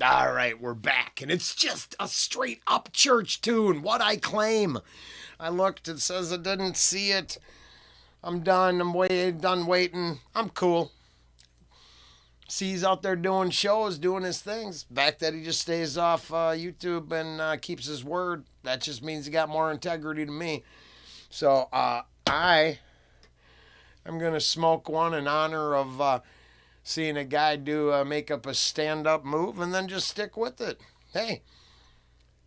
All right, we're back. And it's just a straight Upchurch tune. What I claim. I looked, it says I didn't see it. I'm done. Done waiting. I'm cool. See, he's out there doing shows, doing his things. The fact that he just stays off YouTube and keeps his word, that just means he got more integrity to me. So I am going to smoke one in honor of seeing a guy make up a stand-up move and then just stick with it. Hey,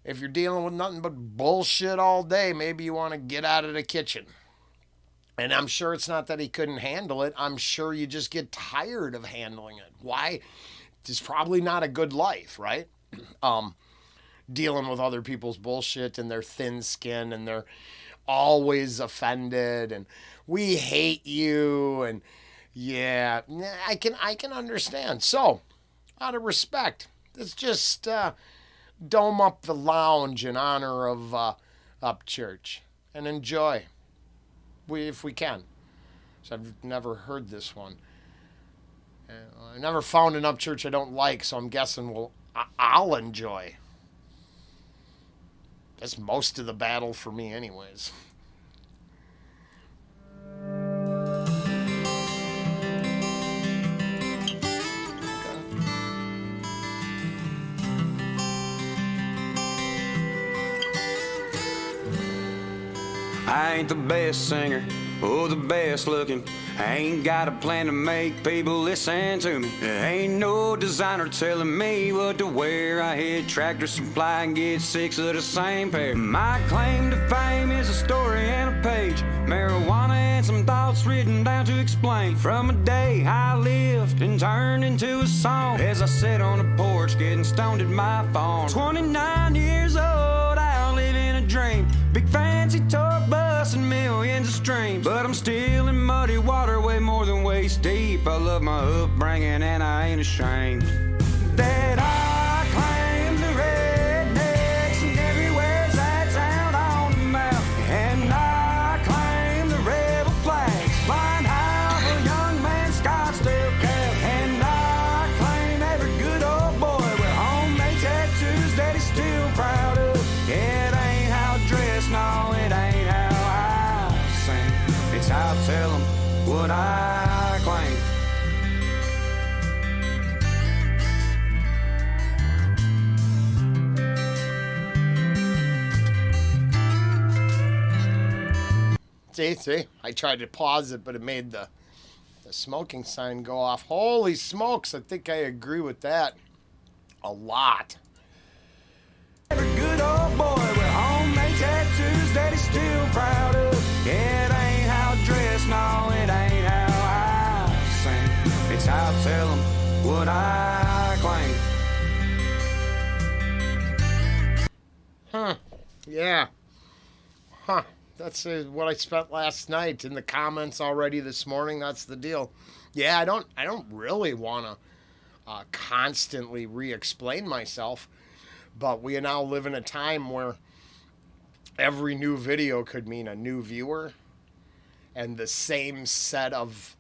if you're dealing with nothing but bullshit all day, maybe you want to get out of the kitchen. And I'm sure it's not that he couldn't handle it. I'm sure you just get tired of handling it. Why? It's probably not a good life, right? Dealing with other people's bullshit and their thin skin and they're always offended and we hate you and yeah, I can understand. So, out of respect, let's just dome up the lounge in honor of Upchurch and enjoy. If we can. So I've never heard this one. I never found an Upchurch I don't like, so I'm guessing I'll enjoy. That's most of the battle for me anyways. I ain't the best singer or the best looking. I ain't got a plan to make people listen to me. There ain't no designer telling me what to wear. I hit Tractor Supply and get 6 of the same pair. My claim to fame is a story and a page. Marijuana and some thoughts written down to explain. From a day I lived and turned into a song. As I sat on the porch getting stoned at my farm. 29 years old, out living a dream. Big fancy tour bus and millions of streams. But I'm still in muddy water way more than waist deep. I love my upbringing and I ain't ashamed that I claim the rednecks and everywhere's that sound on the map. And I claim the rebel flags flying high for young man Scottsdale cap. And I claim every good old boy with homemade tattoos that he's still proud of. It ain't how I dress, no, it ain't how I sing. It's how I tell them what I claim. See, I tried to pause it, but it made the smoking sign go off. Holy smokes, I think I agree with that a lot. Every good old boy with homemade tattoos that he's still proud of. It ain't how I dress, no, it ain't how I sing. It's how I tell them what I claim. Yeah. That's what I spent last night in the comments already this morning. That's the deal. Yeah, I don't really want to constantly re-explain myself, but we now live in a time where every new video could mean a new viewer and the same set of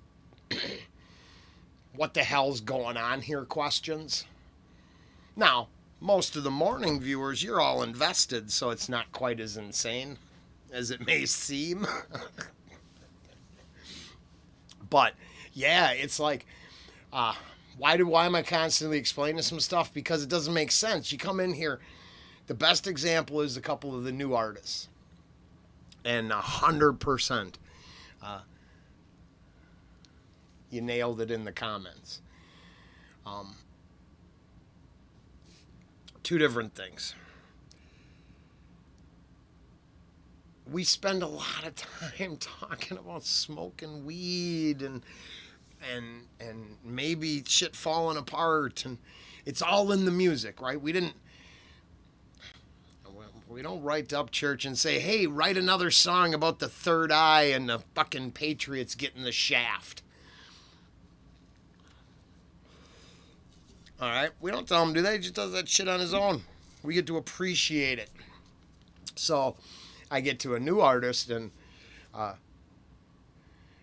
what the hell's going on here questions. Now, most of the morning viewers, you're all invested, so it's not quite as insane as it may seem. But yeah, it's like why am I constantly explaining some stuff? Because it doesn't make sense. You come in here, the best example is a couple of the new artists, and 100% you nailed it in the comments. Two different things. We spend a lot of time talking about smoking weed and maybe shit falling apart, and it's all in the music, right? We don't write to Upchurch and say, hey, write another song about the third eye and the fucking Patriots getting the shaft. All right? We don't tell him to do that. He just does that shit on his own. We get to appreciate it. So I get to a new artist, and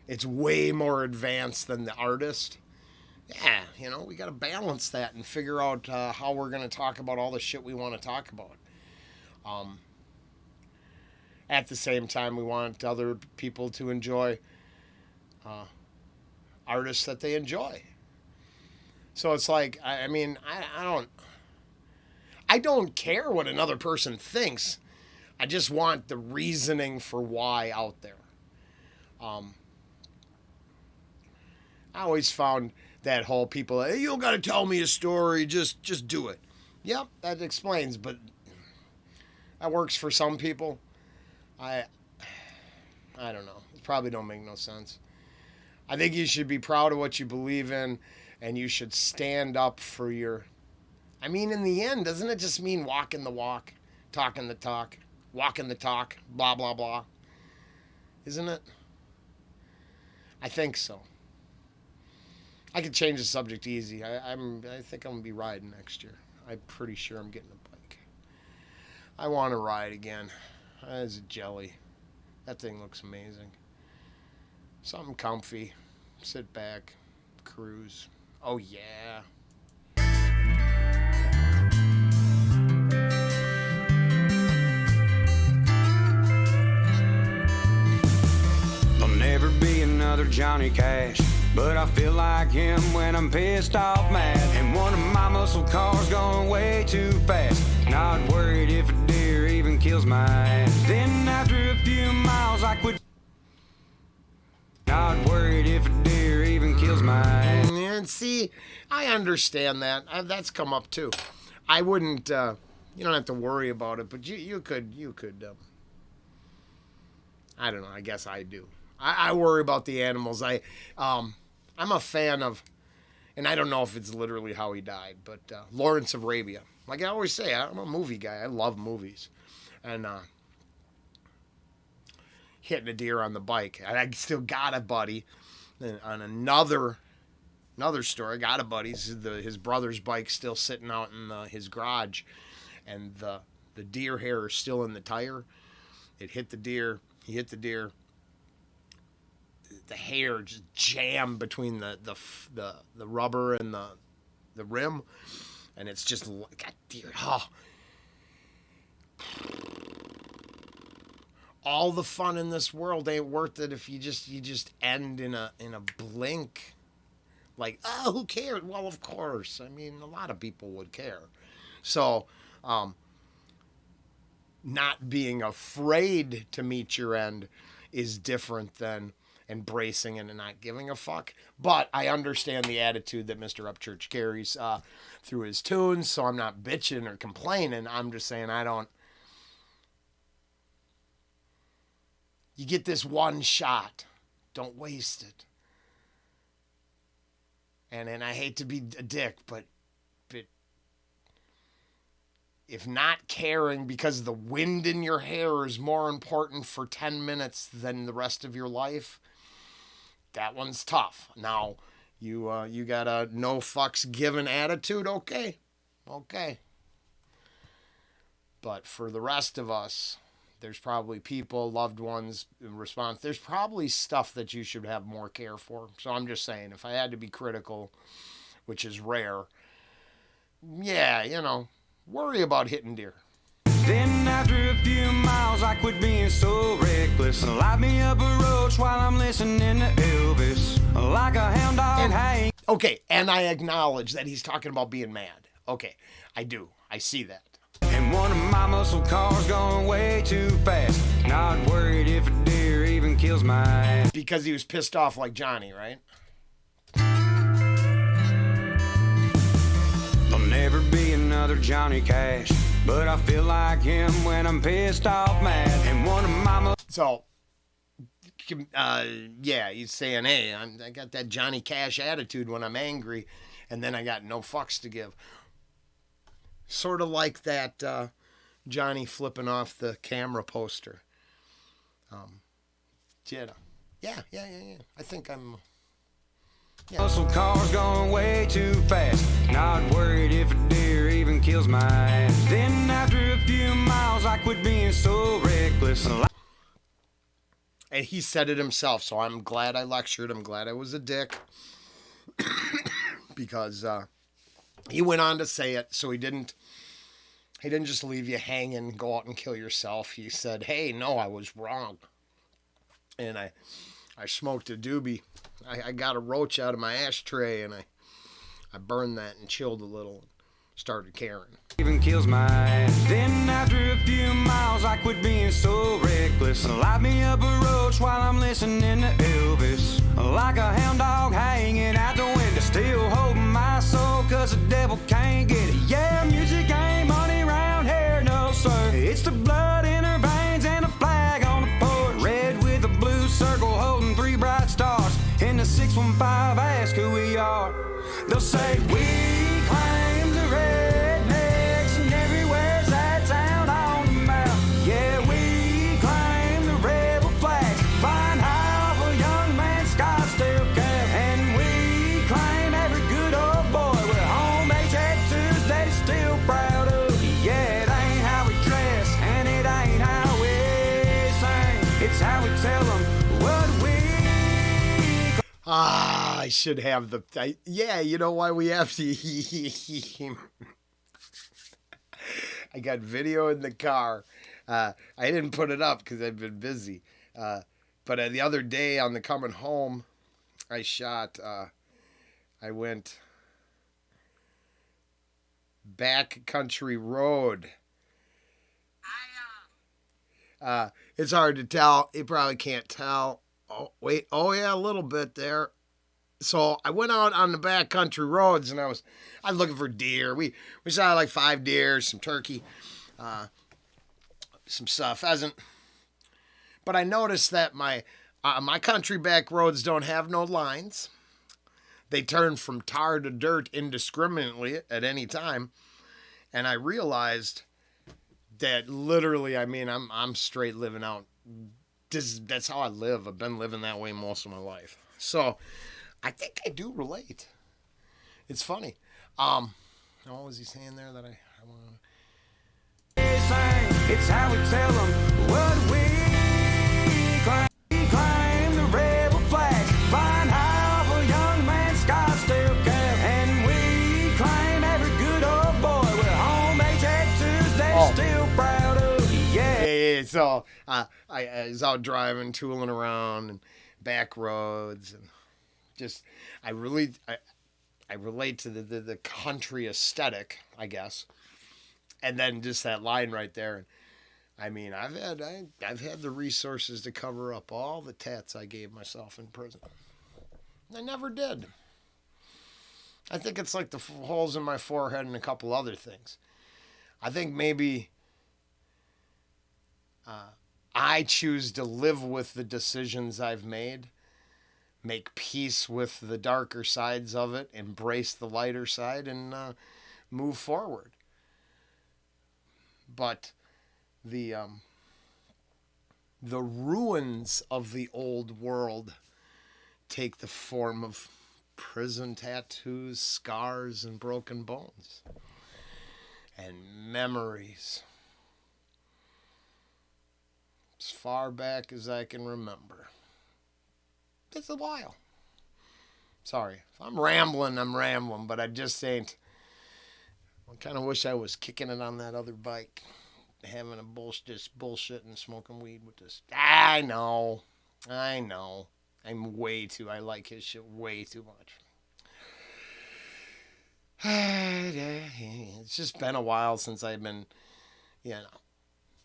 it's way more advanced than the artist. Yeah, we got to balance that and figure out how we're going to talk about all the shit we want to talk about. Um, at the same time, we want other people to enjoy artists that they enjoy. So it's like, I mean, I don't care what another person thinks. I just want the reasoning for why out there. I always found that whole people, hey, you don't got to tell me a story, just do it. Yep, that explains, but that works for some people. I don't know. It probably don't make no sense. I think you should be proud of what you believe in, and you should stand up for your. I mean, in the end, doesn't it just mean walking the walk, talking the talk, walking the talk, blah blah blah? Isn't it? I think so. I could change the subject easy. I think I'm gonna be riding next year. I'm pretty sure I'm getting a bike. I want to ride again. That's a jelly. That thing looks amazing. Something comfy. Sit back, cruise. Oh yeah. There'll never be another Johnny Cash, but I feel like him when I'm pissed off mad. And one of my muscle cars going way too fast. Not worried if a deer even kills my ass. Then after a few miles I quit. Not worried if a deer even kills my ass. And see, I understand that. That's come up too. I wouldn't. You don't have to worry about it, but you could. I don't know. I guess I do. I worry about the animals. I'm a fan of, and I don't know if it's literally how he died, but Lawrence of Arabia. Like I always say, I'm a movie guy. I love movies, and hitting a deer on the bike. And I still got a buddy. On another story, I got a buddy. His brother's bike still sitting out in his garage, and the deer hair is still in the tire. It hit the deer. He hit the deer. The hair just jammed between the rubber and the rim, and it's just got deer. Oh. All the fun in this world ain't worth it if you just end in a blink. Like, oh, who cares? Well, of course. I mean, a lot of people would care. So, not being afraid to meet your end is different than embracing it and not giving a fuck. But I understand the attitude that Mr. Upchurch carries through his tunes, so I'm not bitching or complaining. I'm just saying you get this one shot. Don't waste it. And I hate to be a dick, but if not caring because the wind in your hair is more important for 10 minutes than the rest of your life, that one's tough. Now, you got a no fucks given attitude, okay. But for the rest of us, there's probably people, loved ones in response. There's probably stuff that you should have more care for. So I'm just saying, if I had to be critical, which is rare, yeah, worry about hitting deer. Then after a few miles I quit being so reckless. Light me up a roach while I'm listening to Elvis. Like a hound dog hang. Okay, and I acknowledge that he's talking about being mad. Okay, I do. I see that. And one of my muscle cars going way too fast. Not worried if a deer even kills my ass. Because he was pissed off like Johnny, right? There'll never be another Johnny Cash, but I feel like him when I'm pissed off mad. And one of my So, yeah, he's saying, hey, I got that Johnny Cash attitude when I'm angry, and then I got no fucks to give. Sort of like that Johnny flipping off the camera poster. Yeah. I think I'm... Yeah. Muscle cars going way too fast. Not worried if a deer even kills my ass. Then after a few miles I quit being so reckless. And he said it himself, so I'm glad I lectured. I'm glad I was a dick. because he went on to say it, so he didn't just leave you hanging, go out and kill yourself. He said, hey, no, I was wrong. And I smoked a doobie. I got a roach out of my ashtray, and I burned that and chilled a little and started caring. Even kills my ass. Then after a few miles, I quit being so reckless. Light me up a roach while I'm listening to Elvis. Like a hound dog hanging out the window, still holding my soul, cause the devil can't get it. Yeah, music ain't money round here, no sir. It's the blood in her veins and a flag on the porch. Red with a blue circle holding 3 bright stars. In the 615, ask who we are. They'll say, we claim the rednecks, and everywhere's that town on the map. Yeah, we claim the rebel flags, flying high off a young man's Scottsdale cap. And we claim every good old boy with home-made tattoos that he's still proud of. Yeah, it ain't how we dress, and it ain't how we sing. It's how we tell them what we... I should have yeah, you know why we have to... I got video in the car. I didn't put it up because I've been busy. But the other day on the coming home, I went back country road. It's hard to tell. You probably can't tell. Oh, wait. Oh, yeah, a little bit there. So I went out on the back country roads, and I was looking for deer. We saw like 5 deer, some turkey, some pheasant. But I noticed that my country back roads don't have no lines. They turn from tar to dirt indiscriminately at any time. And I realized that literally, I mean, I'm straight living out. That's how I live. I've been living that way most of my life. So I think I do relate. It's funny. What was he saying there that I want to... It's how we tell them what we claim. We claim the rebel flag, flying high off a young man's Scottsdale cap. And we claim every good old boy with homemade tattoos they're still proud of. Yeah. So I was out driving, tooling around, and back roads, and just I relate to the country aesthetic, I guess, and then just that line right there. I mean, I've had the resources to cover up all the tats I gave myself in prison. I never did. I think it's like the holes in my forehead and a couple other things. I think maybe I choose to live with the decisions I've made, make peace with the darker sides of it, embrace the lighter side, and move forward. But the ruins of the old world take the form of prison tattoos, scars, and broken bones, and memories. As far back as I can remember. It's a while. Sorry. If I'm rambling, but I just ain't. I kind of wish I was kicking it on that other bike. Having just bullshit and smoking weed with this. I know. I like his shit way too much. It's just been a while since I've been,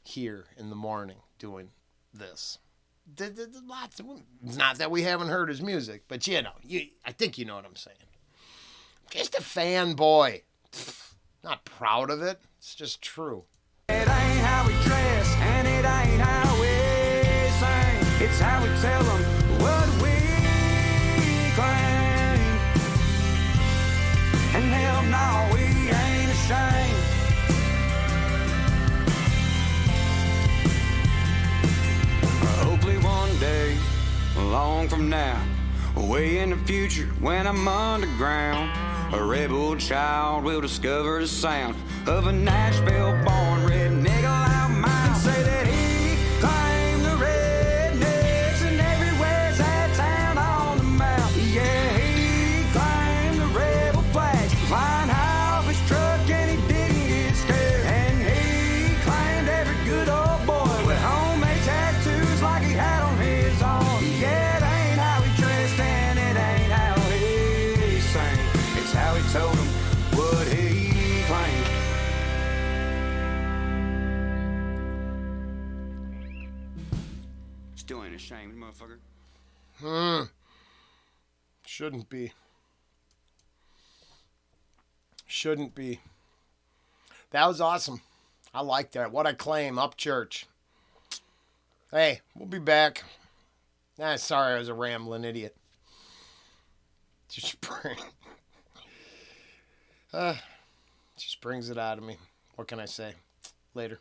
here in the morning doing this. Lots of, not that we haven't heard his music, but I think you know what I'm saying. Just a fanboy. Not proud of it. It's just true. It ain't how we dress, and it ain't how we sing. It's how we tell them what we claim. And hell no, we ain't ashamed. Hopefully one day, long from now, way in the future when I'm underground, a rebel child will discover the sound of a Nashville-born redneck loud mouth and say that he claimed the rednecks and everywhere's that town on the map. Yeah, he claimed the rebel told him what he claimed. Still ain't ashamed, motherfucker. Shouldn't be. Shouldn't be. That was awesome. I like that. What I claim, Upchurch. Hey, we'll be back. Sorry, I was a rambling idiot. Just brings it out of me. What can I say? Later.